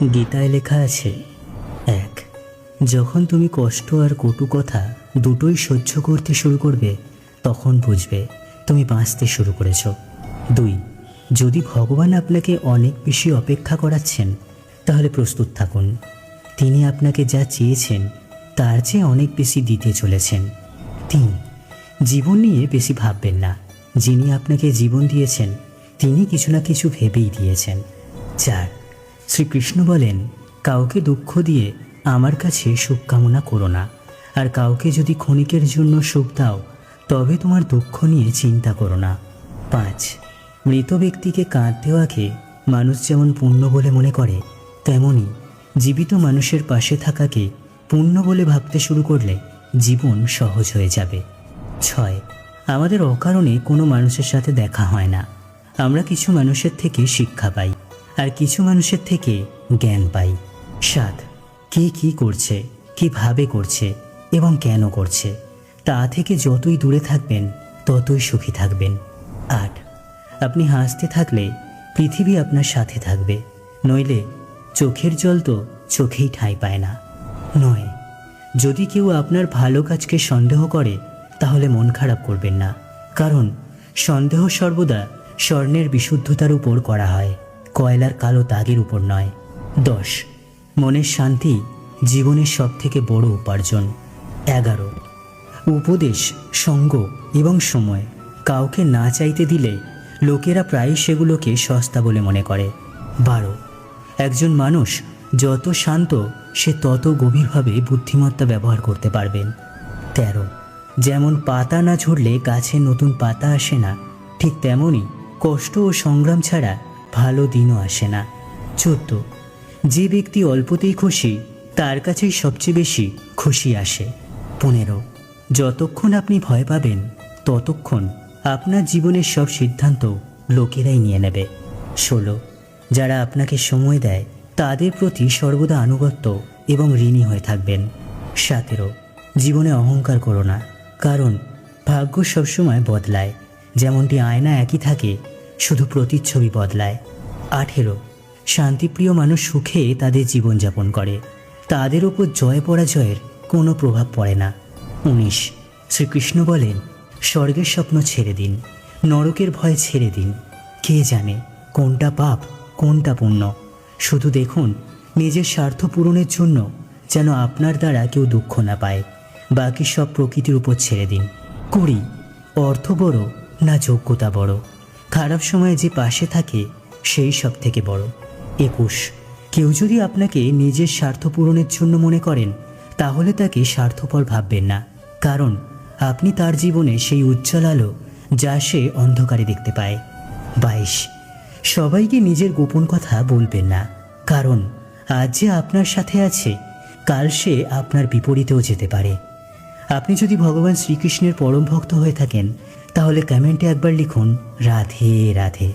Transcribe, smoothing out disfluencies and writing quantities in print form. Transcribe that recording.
গীতায় লেখা আছে, 1. যখন তুমি কষ্ট আর কটু কথা দুটোই সহ্য করতে শুরু করবে, তখন বুঝবে তুমি বাঁচতে শুরু করেছ। 2. যদি ভগবান আপনাকে অনেক বেশি অপেক্ষা করাচ্ছেন, তাহলে প্রস্তুত থাকুন। তিনি আপনাকে যা চেয়েছেন তার চেয়ে অনেক বেশি দিতে চলেছেন। 3. জীবন নিয়ে বেশি ভাববেন না। যিনি আপনাকে জীবন দিয়েছেন তিনি কিছু না কিছু ভেবেই দিয়েছেন। 4. শ্রীকৃষ্ণ বলেন, কাউকে দুঃখ দিয়ে আমার কাছে সুখ কামনা করো না, আর কাউকে যদি ক্ষণিকের জন্য সুখ দাও তবে তোমার দুঃখ নিয়ে চিন্তা করো না। 5. মৃত ব্যক্তিকে কাঁদ দেওয়াকে মানুষ যেমন পুণ্য বলে মনে করে, তেমনি জীবিত মানুষের পাশে থাকাকে পুণ্য বলে ভাবতে শুরু করলে জীবন সহজ হয়ে যাবে। 6. আমাদের অকারণে কোনো মানুষের সাথে দেখা হয় না। আমরা কিছু মানুষের থেকে শিক্ষা পাই, আর কিছু মানুষের থেকে জ্ঞান পাই। 7. কে কী করছে, কীভাবে করছে এবং কেন করছে, তা থেকে যতই দূরে থাকবেন ততই সুখী থাকবেন। 8. আপনি হাসতে থাকলে পৃথিবী আপনার সাথে থাকবে, নইলে চোখের জল তো চোখেই ঠাঁই পায় না। 9. যদি কেউ আপনার ভালো কাজকে সন্দেহ করে তাহলে মন খারাপ করবেন না, কারণ সন্দেহ সর্বদা স্বর্ণের বিশুদ্ধতার উপর করা হয়, কয়লার কালো দাগের উপর নয়। 10. মনের শান্তি জীবনের সবথেকে বড় উপার্জন। 11. উপদেশ, সঙ্গ এবং সময় কাউকে না চাইতে দিলে লোকেরা প্রায়ই সেগুলোকে সস্তা বলে মনে করে। 12. একজন মানুষ যত শান্ত সে তত গভীরভাবে বুদ্ধিমত্তা ব্যবহার করতে পারবেন। 13. যেমন পাতা না ঝরলে গাছে নতুন পাতা আসে না, ঠিক তেমনই কষ্ট ও সংগ্রাম ছাড়া ভালো দিনও আসে না। 14. যে ব্যক্তি অল্পতেই খুশি তার কাছেই সবচেয়ে বেশি খুশি আসে। 15. যতক্ষণ আপনি ভয় পাবেন ততক্ষণ আপনার জীবনের সব সিদ্ধান্ত লোকেরাই নিয়ে নেবে। 16. যারা আপনাকে সময় দেয় তাদের প্রতি সর্বদা আনুগত্য এবং ঋণী হয়ে থাকবেন। 17. জীবনে অহংকার করো না, কারণ ভাগ্য সবসময় বদলায়, যেমনটি আয়না একই থাকে, শুধু প্রতিচ্ছবি বদলায়। 18. শান্তিপ্রিয় মানুষ সুখে তাদের জীবনযাপন করে, তাদের ওপর জয় পরাজয়ের কোনো প্রভাব পড়ে না। 19. শ্রীকৃষ্ণ বলেন, স্বর্গের স্বপ্ন ছেড়ে দিন, নরকের ভয় ছেড়ে দিন। কে জানে কোনটা পাপ কোনটা পুণ্য। শুধু দেখুন নিজের স্বার্থ পূরণের জন্য যেন আপনার দ্বারা কেউ দুঃখ না পায়। বাকি সব প্রকৃতির উপর ছেড়ে দিন। 20. অর্থ বড় না যোগ্যতা বড়, খারাপ সময়ে যে পাশে থাকে সেই সব থেকে বড়। 21. কেউ যদি আপনাকে নিজের স্বার্থ পূরণের জন্য মনে করেন তাহলে তাকে স্বার্থপর ভাববেন না, কারণ আপনি তার জীবনে সেই উজ্জ্বল আলো যা সে অন্ধকারে দেখতে পায়। 22. সবাইকে নিজের গোপন কথা বলবেন না, কারণ আজ যে আপনার সাথে আছে কাল সে আপনার বিপরীতেও যেতে পারে। আপনি যদি ভগবান শ্রীকৃষ্ণের পরম ভক্ত হয়ে থাকেন তাহলে কমেন্টে একবার লিখুন, রাধে রাধে।